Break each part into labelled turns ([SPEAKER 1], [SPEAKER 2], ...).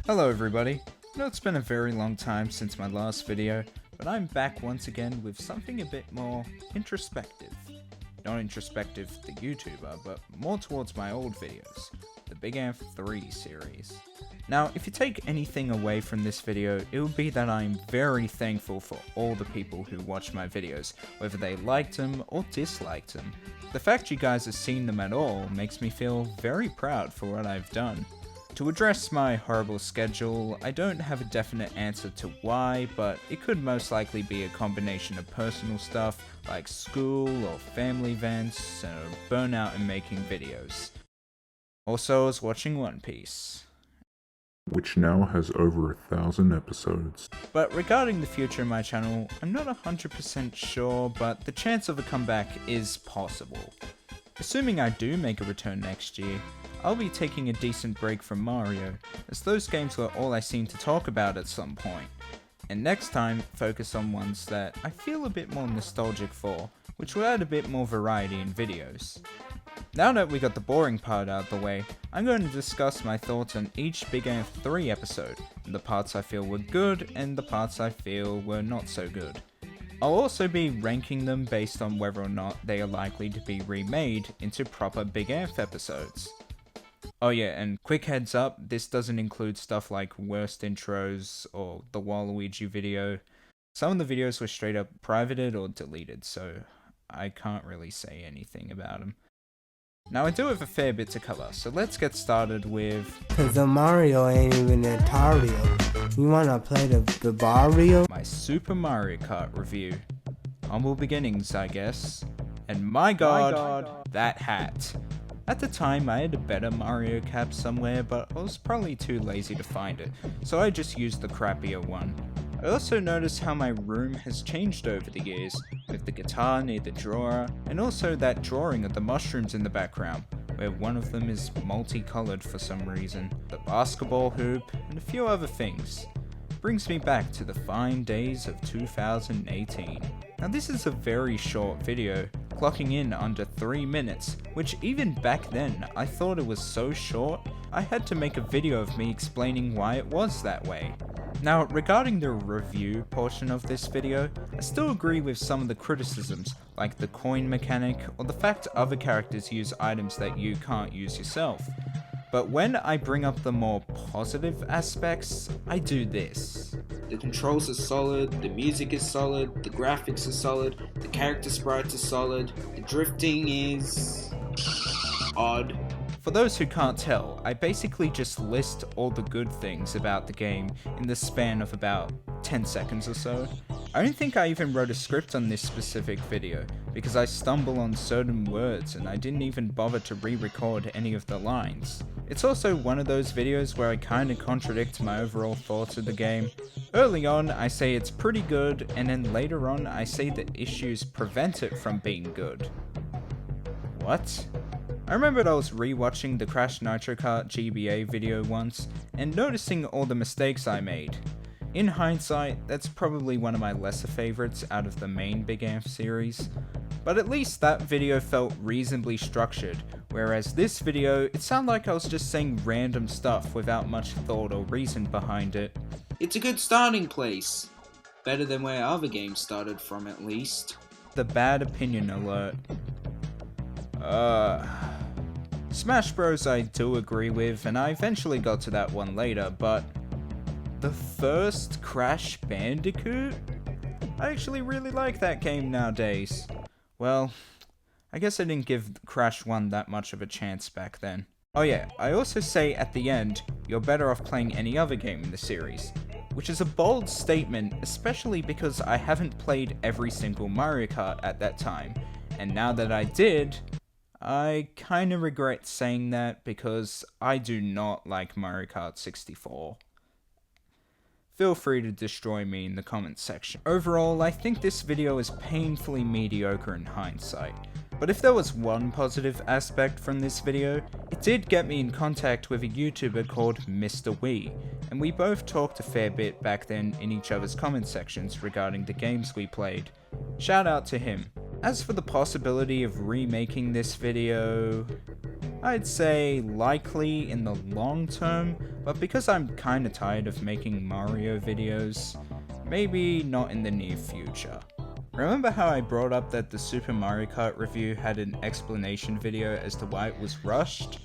[SPEAKER 1] Hello everybody. I know it's been a very long time since my last video, but I'm back once again with something a bit more introspective. Not introspective the YouTuber, but more towards my old videos, the BigAnf3 series. Now, if you take anything away from this video, it would be that I'm very thankful for all the people who watch my videos, whether they liked them or disliked them. The fact you guys have seen them at all makes me feel very proud for what I've done. To address my horrible schedule, I don't have a definite answer to why, but it could most likely be a combination of personal stuff like school or family events, and a burnout in making videos. Also, I was watching One Piece,
[SPEAKER 2] which now has over 1,000 episodes.
[SPEAKER 1] But regarding the future of my channel, I'm not 100% sure, but the chance of a comeback is possible. Assuming I do make a return next year, I'll be taking a decent break from Mario, as those games were all I seem to talk about at some point. And next time, focus on ones that I feel a bit more nostalgic for, which will add a bit more variety in videos. Now that we got the boring part out of the way, I'm going to discuss my thoughts on each BigAnf3 episode, the parts I feel were good and the parts I feel were not so good. I'll also be ranking them based on whether or not they are likely to be remade into proper BigAnf episodes. Oh yeah, and quick heads up, this doesn't include stuff like worst intros or the Waluigi video. Some of the videos were straight up privated or deleted, so I can't really say anything about them. Now I do have a fair bit to cover, so let's get started with...
[SPEAKER 3] Cause the Mario ain't even Atario. You wanna play the Barrio?
[SPEAKER 1] My Super Mario Kart review. Humble beginnings, I guess. And my god, that hat. At the time, I had a better Mario cap somewhere, but I was probably too lazy to find it, so I just used the crappier one. I also noticed how my room has changed over the years, with the guitar near the drawer, and also that drawing of the mushrooms in the background, where one of them is multicolored for some reason, the basketball hoop, and a few other things. Brings me back to the fine days of 2018. Now this is a very short video, clocking in under 3 minutes, which even back then I thought it was so short, I had to make a video of me explaining why it was that way. Now regarding the review portion of this video, I still agree with some of the criticisms, like the coin mechanic or the fact other characters use items that you can't use yourself. But when I bring up the more positive aspects, I do this.
[SPEAKER 4] The controls are solid, the music is solid, the graphics are solid, the character sprites are solid, the drifting is... odd.
[SPEAKER 1] For those who can't tell, I basically just list all the good things about the game in the span of about 10 seconds or so. I don't think I even wrote a script on this specific video, because I stumble on certain words and I didn't even bother to re-record any of the lines. It's also one of those videos where I kinda contradict my overall thoughts of the game. Early on, I say it's pretty good, and then later on, I say that issues prevent it from being good. What? I remembered I was rewatching the Crash Nitro Kart GBA video once, and noticing all the mistakes I made. In hindsight, that's probably one of my lesser favorites out of the main BigAnf series, but at least that video felt reasonably structured, whereas this video, it sounded like I was just saying random stuff without much thought or reason behind it.
[SPEAKER 4] It's a good starting place. Better than where other games started from, at least.
[SPEAKER 1] The bad opinion alert. Smash Bros I do agree with, and I eventually got to that one later, but the first Crash Bandicoot? I actually really like that game nowadays. Well, I guess I didn't give Crash 1 that much of a chance back then. Oh yeah, I also say at the end, you're better off playing any other game in the series, which is a bold statement, especially because I haven't played every single Mario Kart at that time, and now that I did, I kinda regret saying that because I do not like Mario Kart 64. Feel free to destroy me in the comments section. Overall, I think this video is painfully mediocre in hindsight, but if there was one positive aspect from this video, it did get me in contact with a YouTuber called Mr. Wee, and we both talked a fair bit back then in each other's comment sections regarding the games we played. Shout out to him. As for the possibility of remaking this video, I'd say likely in the long term, but because I'm kinda tired of making Mario videos, maybe not in the near future. Remember how I brought up that the Super Mario Kart review had an explanation video as to why it was rushed?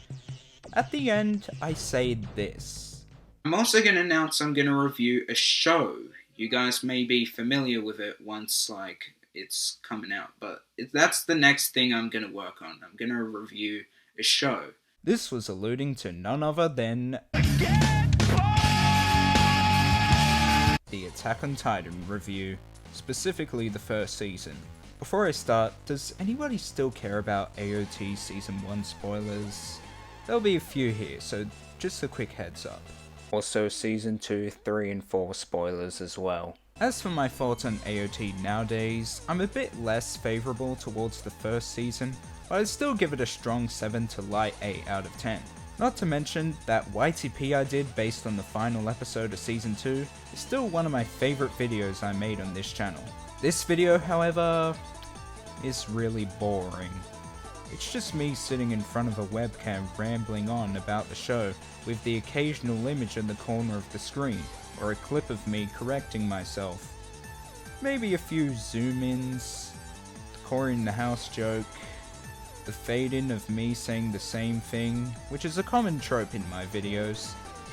[SPEAKER 1] At the end, I say this.
[SPEAKER 4] I'm also going to announce I'm going to review a show. You guys may be familiar with it once, it's coming out, but that's the next thing I'm going to work on. I'm going to review a show.
[SPEAKER 1] This was alluding to none other than the Attack on Titan review, specifically the first season. Before I start, does anybody still care about AOT Season 1 spoilers? There'll be a few here, so just a quick heads up. Also Season 2, 3 and 4 spoilers as well. As for my thoughts on AOT nowadays, I'm a bit less favourable towards the first season, but I'd still give it a strong 7 to light 8 out of 10. Not to mention, that YTP I did based on the final episode of Season 2 is still one of my favourite videos I made on this channel. This video, however, is really boring. It's just me sitting in front of a webcam rambling on about the show with the occasional image in the corner of the screen, or a clip of me correcting myself. Maybe a few zoom-ins, the Corey in the house joke, the fade-in of me saying the same thing, which is a common trope in my videos.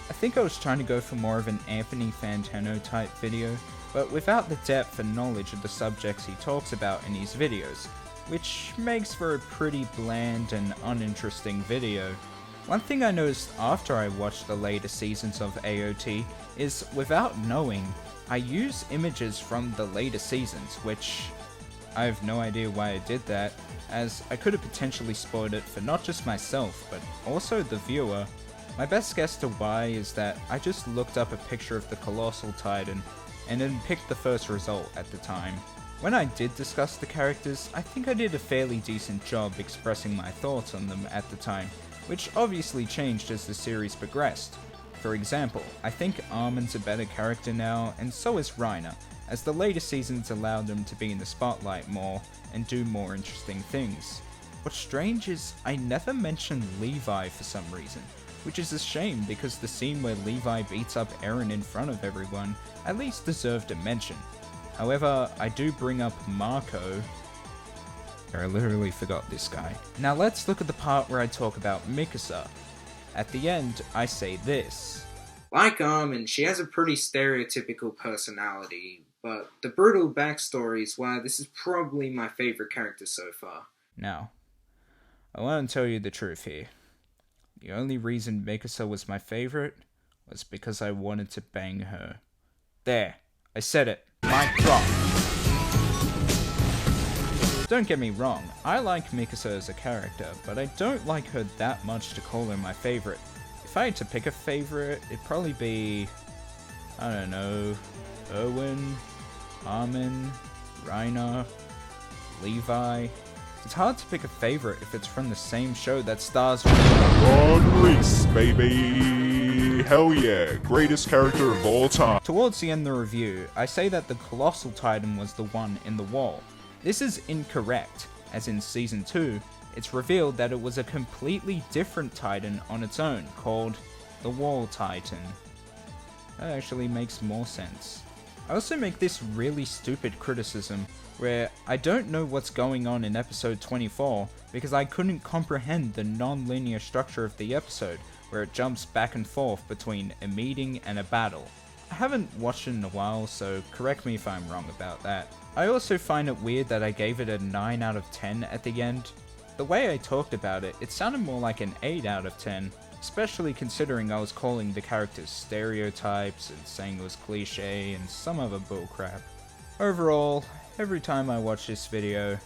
[SPEAKER 1] I think I was trying to go for more of an Anthony Fantano type video, but without the depth and knowledge of the subjects he talks about in his videos, which makes for a pretty bland and uninteresting video. One thing I noticed after I watched the later seasons of AOT is, without knowing, I use images from the later seasons, which I have no idea why I did that, as I could have potentially spoiled it for not just myself, but also the viewer. My best guess to why is that I just looked up a picture of the Colossal Titan, and then picked the first result at the time. When I did discuss the characters, I think I did a fairly decent job expressing my thoughts on them at the time, which obviously changed as the series progressed. For example, I think Armin's a better character now, and so is Reiner, as the later seasons allowed them to be in the spotlight more and do more interesting things. What's strange is I never mentioned Levi for some reason, which is a shame because the scene where Levi beats up Eren in front of everyone at least deserved a mention. However, I do bring up Marco. I literally forgot this guy. Now let's look at the part where I talk about Mikasa. At the end, I say this.
[SPEAKER 4] Like Armin, she has a pretty stereotypical personality, but the brutal backstory is why this is probably my favourite character so far.
[SPEAKER 1] Now, I want to tell you the truth here. The only reason Mikasa was my favourite was because I wanted to bang her. There, I said it. Mic drop. Don't get me wrong, I like Mikasa as a character, but I don't like her that much to call her my favourite. If I had to pick a favourite, it'd probably be, I don't know, Erwin, Armin, Reiner, Levi. It's hard to pick a favourite if it's from the same show that stars
[SPEAKER 2] Ron Reese, baby! Hell yeah, greatest character of all time.
[SPEAKER 1] Towards the end of the review, I say that the Colossal Titan was the one in the wall. This is incorrect, as in Season 2, it's revealed that it was a completely different Titan on its own, called the Wall Titan. That actually makes more sense. I also make this really stupid criticism, where I don't know what's going on in episode 24, because I couldn't comprehend the non-linear structure of the episode, where it jumps back and forth between a meeting and a battle. I haven't watched it in a while, so correct me if I'm wrong about that. I also find it weird that I gave it a 9 out of 10 at the end. The way I talked about it, it sounded more like an 8 out of 10, especially considering I was calling the characters stereotypes and saying it was cliche and some other bullcrap. Overall, every time I watch this video,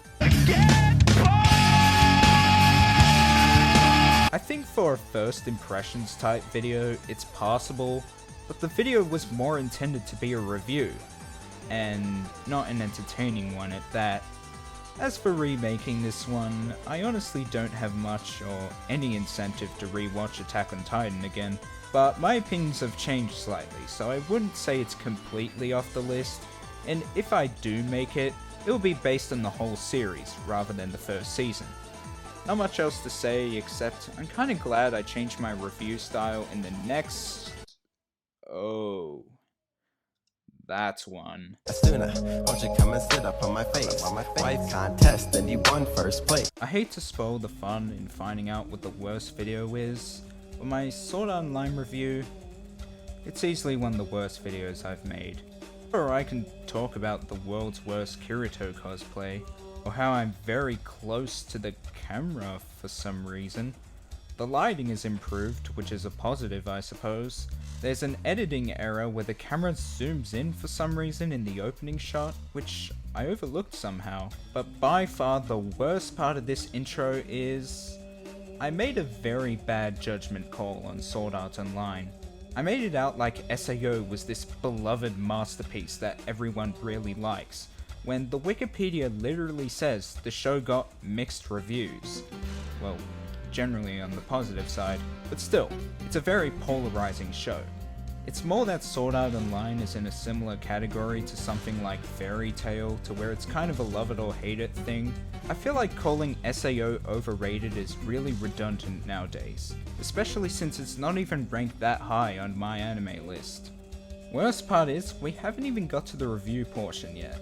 [SPEAKER 1] I think for a first impressions type video, it's possible, but the video was more intended to be a review, and not an entertaining one at that. As for remaking this one, I honestly don't have much or any incentive to rewatch Attack on Titan again, but my opinions have changed slightly, so I wouldn't say it's completely off the list, and if I do make it, it'll be based on the whole series rather than the first season. Not much else to say except I'm kinda glad I changed my review style in the next... Oh... That's one.
[SPEAKER 5] Sooner, won't you come and sit up on my face? Wife contest and you won first place.
[SPEAKER 1] I hate to spoil the fun in finding out what the worst video is, but my Sword Art Online review, it's easily one of the worst videos I've made. Or I can talk about the world's worst Kirito cosplay, or how I'm very close to the camera for some reason. The lighting is improved, which is a positive I suppose. There's an editing error where the camera zooms in for some reason in the opening shot, which I overlooked somehow. But by far the worst part of this intro is... I made a very bad judgment call on Sword Art Online. I made it out like SAO was this beloved masterpiece that everyone really likes, when the Wikipedia literally says the show got mixed reviews. Well, generally on the positive side, but still, it's a very polarizing show. It's more that Sword Art Online is in a similar category to something like Fairy Tail, to where it's kind of a love it or hate it thing. I feel like calling SAO overrated is really redundant nowadays, especially since it's not even ranked that high on my anime list. Worst part is, we haven't even got to the review portion yet.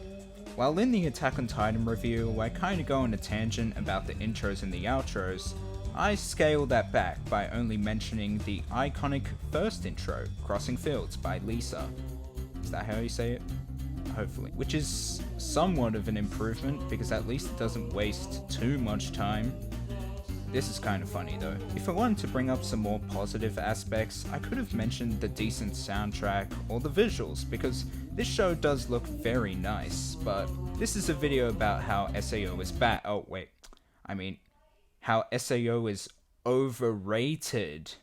[SPEAKER 1] While in the Attack on Titan review, I kinda go on a tangent about the intros and the outros, I scale that back by only mentioning the iconic first intro, Crossing Fields by Lisa. Is that how you say it? Hopefully. Which is somewhat of an improvement, because at least it doesn't waste too much time. This is kind of funny though. If I wanted to bring up some more positive aspects, I could have mentioned the decent soundtrack or the visuals, because this show does look very nice, but this is a video about how SAO is bad. Oh wait, how SAO is overrated.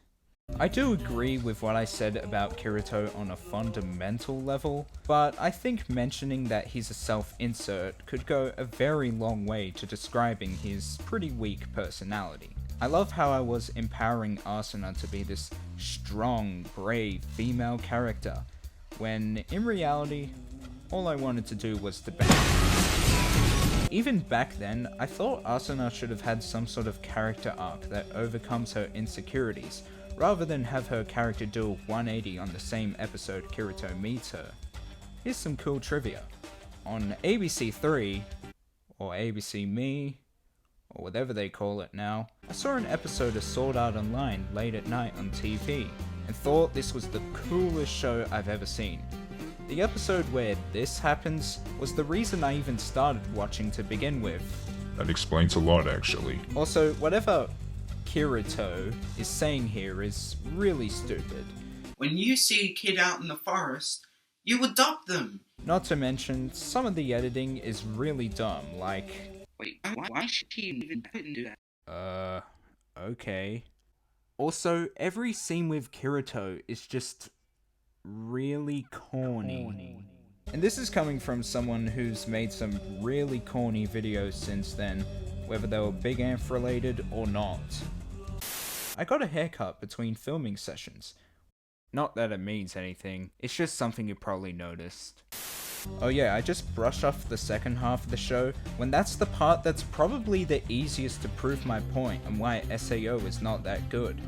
[SPEAKER 1] I do agree with what I said about Kirito on a fundamental level, but I think mentioning that he's a self-insert could go a very long way to describing his pretty weak personality. I love how I was empowering Asuna to be this strong, brave female character, when in reality, all I wanted to do was to bang. Even back then, I thought Asuna should have had some sort of character arc that overcomes her insecurities, rather than have her character do a 180 on the same episode Kirito meets her. Here's some cool trivia. On ABC3, or ABC Me, or whatever they call it now, I saw an episode of Sword Art Online late at night on TV, and thought this was the coolest show I've ever seen. The episode where this happens was the reason I even started watching to begin with.
[SPEAKER 2] That explains a lot, actually.
[SPEAKER 1] Also, whatever Kirito is saying here is really stupid.
[SPEAKER 4] When you see a kid out in the forest, you adopt them!
[SPEAKER 1] Not to mention, some of the editing is really dumb, like...
[SPEAKER 4] Wait, why should he even do that?
[SPEAKER 1] Okay. Also, every scene with Kirito is just really corny. And this is coming from someone who's made some really corny videos since then, whether they were BigAnf related or not. I got a haircut between filming sessions. Not that it means anything, it's just something you probably noticed. Oh yeah, I just brushed off the second half of the show, when that's the part that's probably the easiest to prove my point and why SAO is not that good.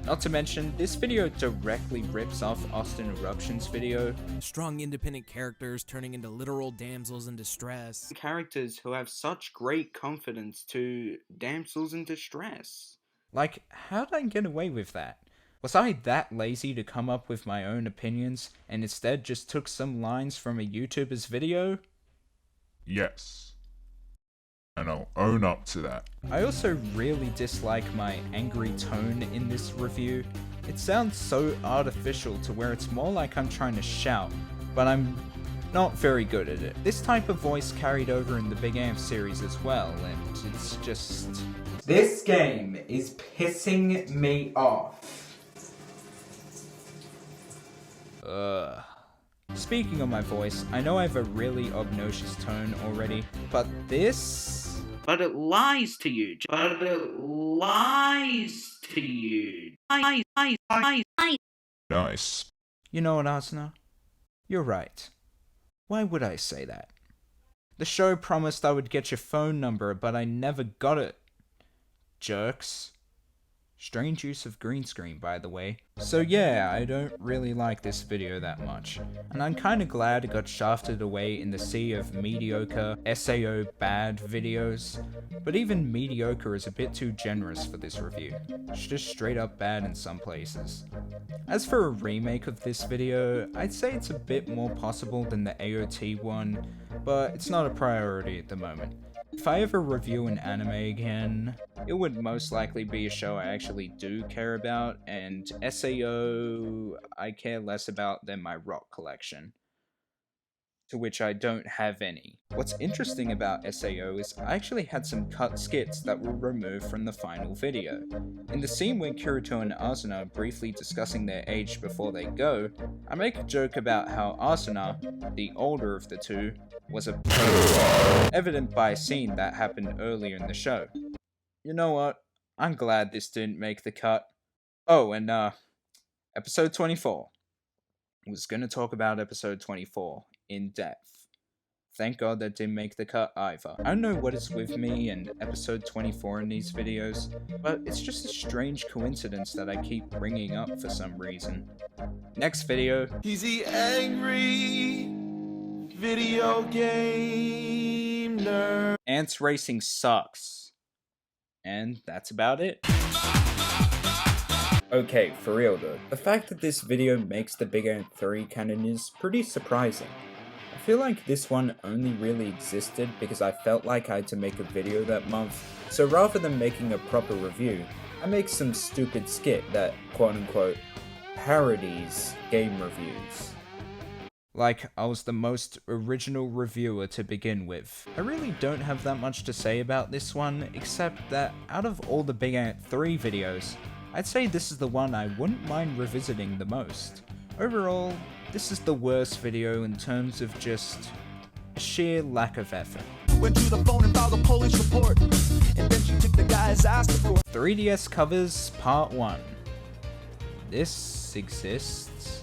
[SPEAKER 1] Not to mention, this video directly rips off Austin Eruption's video.
[SPEAKER 6] Strong independent characters turning into literal damsels in distress.
[SPEAKER 4] Characters who have such great confidence to damsels in distress.
[SPEAKER 1] Like, how did I get away with that? Was I that lazy to come up with my own opinions, and instead just took some lines from a YouTuber's video?
[SPEAKER 2] Yes. And I'll own up to that.
[SPEAKER 1] I also really dislike my angry tone in this review. It sounds so artificial to where it's more like I'm trying to shout, but I'm not very good at it. This type of voice carried over in the BigAnf series as well, and it's just... This game is pissing me off. Speaking of my voice, I know I have a really obnoxious tone already, but this...
[SPEAKER 4] But it lies to you. But it lies to you.
[SPEAKER 2] Nice.
[SPEAKER 1] You know what, Asuna? You're right. Why would I say that? The show promised I would get your phone number, but I never got it. jerks. Strange use of green screen, by the way. So yeah, I don't really like this video that much, and I'm kinda glad it got shafted away in the sea of mediocre, SAO bad videos, but even mediocre is a bit too generous for this review. It's just straight up bad in some places. As for a remake of this video, I'd say it's a bit more possible than the AOT one, but it's not a priority at the moment. If I ever review an anime again, it would most likely be a show I actually do care about, and SAO I care less about than my rock collection, to which I don't have any. What's interesting about SAO is I actually had some cut skits that were removed from the final video. In the scene where Kirito and Asuna are briefly discussing their age before they go, I make a joke about how Asuna, the older of the two, was a pedophile, evident by a scene that happened earlier in the show. You know what? I'm glad this didn't make the cut. Oh, and episode 24. I was gonna talk about episode 24 in depth. Thank God that didn't make the cut either. I don't know what is with me and episode 24 in these videos, but it's just a strange coincidence that I keep bringing up for some reason. Next video.
[SPEAKER 5] He's the angry video game nerd.
[SPEAKER 1] Ants racing sucks. And that's about it. Okay, for real though, the fact that this video makes the BigAnf3 canon is pretty surprising. I feel like this one only really existed because I felt like I had to make a video that month, so rather than making a proper review, I make some stupid skit that quote-unquote parodies game reviews. Like I was the most original reviewer to begin with. I really don't have that much to say about this one, except that out of all the BigAnf3 videos, I'd say this is the one I wouldn't mind revisiting the most. Overall, this is the worst video in terms of just sheer lack of effort.
[SPEAKER 5] Went to the phone and filed a police report, and then she took the guy's ass to throw.
[SPEAKER 1] 3DS covers part 1. This exists.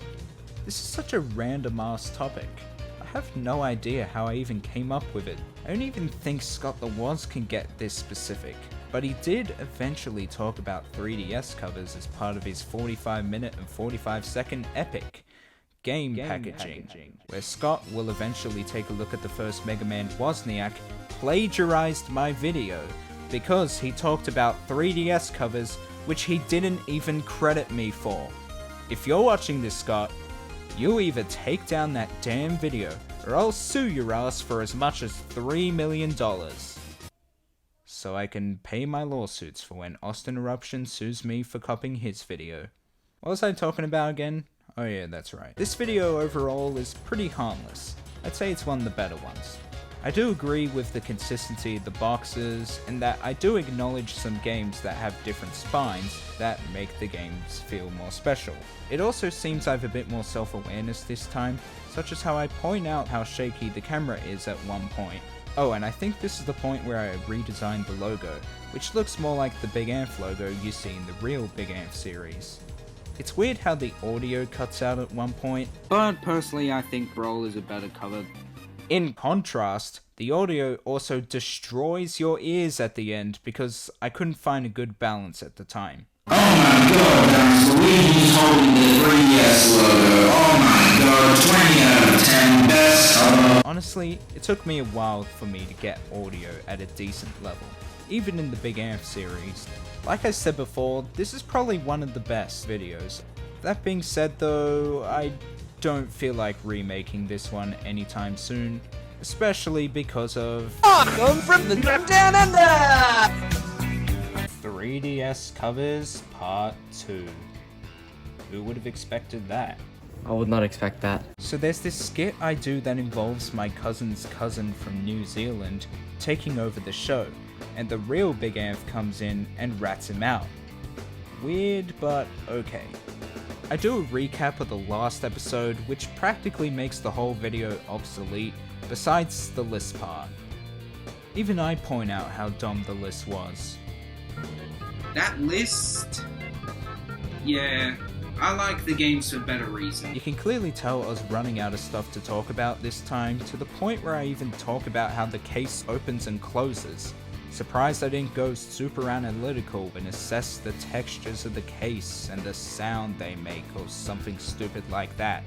[SPEAKER 1] This is such a random ass topic. I have no idea how I even came up with it. I don't even think Scott the Woz can get this specific. But he did eventually talk about 3DS covers as part of his 45-minute and 45-second epic game packaging, where Scott will eventually take a look at the first Mega Man Wozniak plagiarized my video because he talked about 3DS covers which he didn't even credit me for. If you're watching this, Scott, you either take down that damn video or I'll sue your ass for as much as $3 million. So I can pay my lawsuits for when Austin Eruption sues me for copying his video. What was I talking about again? Oh yeah, that's right. This video overall is pretty harmless. I'd say it's one of the better ones. I do agree with the consistency of the boxes, and that I do acknowledge some games that have different spines that make the games feel more special. It also seems I have a bit more self-awareness this time, such as how I point out how shaky the camera is at one point. Oh, and I think this is the point where I redesigned the logo, which looks more like the BigAnf logo you see in the real BigAnf series. It's weird how the audio cuts out at one point,
[SPEAKER 4] But personally, I think Roll is a better cover.
[SPEAKER 1] In contrast, the audio also destroys your ears at the end because I couldn't find a good balance at the time.
[SPEAKER 7] Oh my god, that's Luigi's holding the 3DS logo. Oh my god, 20 out of 10, best cover.
[SPEAKER 1] Honestly, it took me a while for me to get audio at a decent level, even in the BigAnf series. Like I said before, this is probably one of the best videos. That being said though, I don't feel like remaking this one anytime soon, especially because of
[SPEAKER 6] Welcome from the trip down under!
[SPEAKER 1] 3DS covers part 2. Who would have expected that?
[SPEAKER 8] I would not expect that.
[SPEAKER 1] So there's this skit I do that involves my cousin's cousin from New Zealand taking over the show, and the real BigAnf comes in and rats him out. Weird, but okay. I do a recap of the last episode, which practically makes the whole video obsolete, besides the list part. Even I point out how dumb the list was.
[SPEAKER 4] That list... Yeah, I like the games for better reason.
[SPEAKER 1] You can clearly tell I was running out of stuff to talk about this time, to the point where I even talk about how the case opens and closes. Surprised I didn't go super analytical and assess the textures of the case and the sound they make or something stupid like that.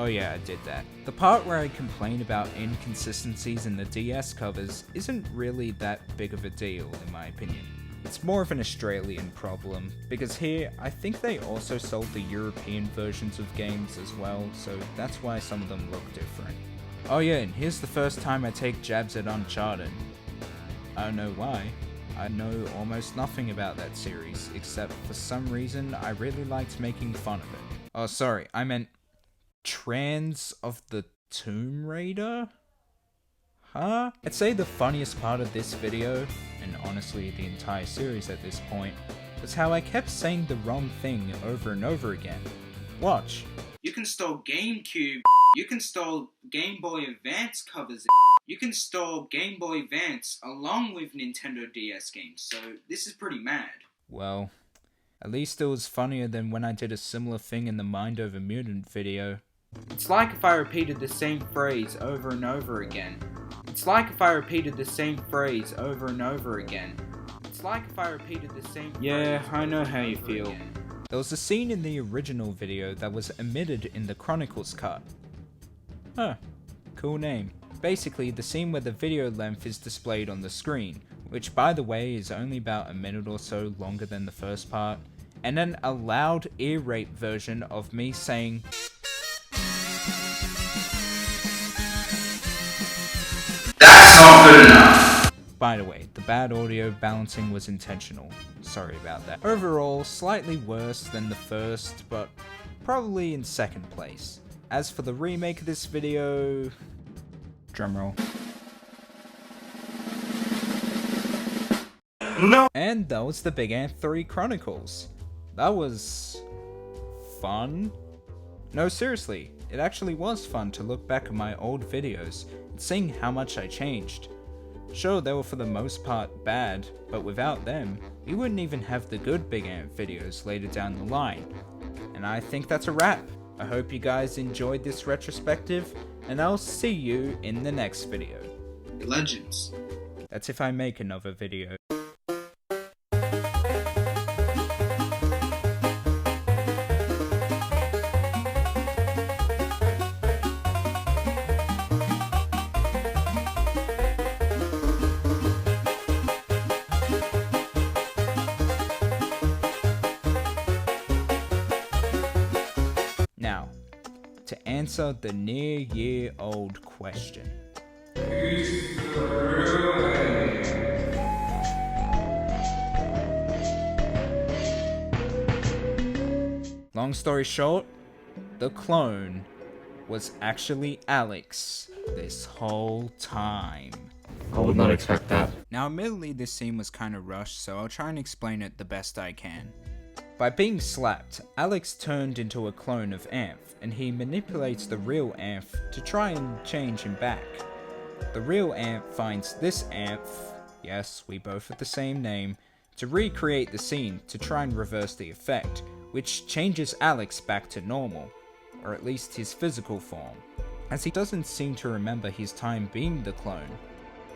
[SPEAKER 1] Oh yeah, I did that. The part where I complain about inconsistencies in the DS covers isn't really that big of a deal in my opinion. It's more of an Australian problem, because here, I think they also sold the European versions of games as well, so that's why some of them look different. Oh yeah, and here's the first time I take jabs at Uncharted. I don't know why. I know almost nothing about that series, except for some reason I really liked making fun of it. Oh sorry, I meant Trans of the Tomb Raider? Huh? I'd say the funniest part of this video, and honestly the entire series at this point, was how I kept saying the wrong thing over and over again. Watch.
[SPEAKER 4] You can store GameCube, you can store Game Boy Advance covers, you can store Game Boy Advance along with Nintendo DS games, so this is pretty mad.
[SPEAKER 1] Well, at least it was funnier than when I did a similar thing in the Mind Over Mutant video.
[SPEAKER 4] It's like if I repeated the same phrase over and over again. It's like if I repeated the same phrase over and over again. It's like if I repeated the same phrase.
[SPEAKER 1] Yeah, I know how you
[SPEAKER 4] over
[SPEAKER 1] feel.
[SPEAKER 4] again.
[SPEAKER 1] There was a scene in the original video that was omitted in the Chronicles cut. Huh, cool name. Basically, the scene where the video length is displayed on the screen, which by the way is only about a minute or so longer than the first part, and then a loud ear rape version of me saying
[SPEAKER 7] That's not good enough.
[SPEAKER 1] By the way, the bad audio balancing was intentional. Sorry about that. Overall, slightly worse than the first, but probably in second place. As for the remake of this video... drumroll.
[SPEAKER 2] No!
[SPEAKER 1] And that was the BigAnf3 Chronicles. That was... fun? No, seriously, it actually was fun to look back at my old videos and seeing how much I changed. Sure, they were for the most part bad, but without them, we wouldn't even have the good BigAnf videos later down the line. And I think that's a wrap. I hope you guys enjoyed this retrospective, and I'll see you in the next video.
[SPEAKER 4] Legends.
[SPEAKER 1] That's if I make another video. Now, to answer the near-year-old question. Long story short, the clone was actually Alex this whole time.
[SPEAKER 8] I would not expect that.
[SPEAKER 1] Now admittedly this scene was kinda rushed, so I'll try and explain it the best I can. By being slapped, Alex turned into a clone of Amph, and he manipulates the real Amph to try and change him back. The real Amph finds this Amph, yes, we both have the same name, to recreate the scene to try and reverse the effect, which changes Alex back to normal, or at least his physical form, as he doesn't seem to remember his time being the clone.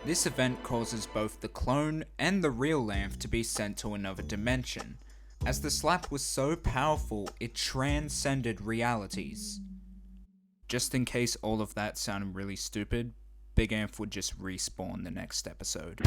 [SPEAKER 1] This event causes both the clone and the real Amph to be sent to another dimension, as the slap was so powerful it transcended realities. Just in case all of that sounded really stupid, BigAnf would just respawn the next episode.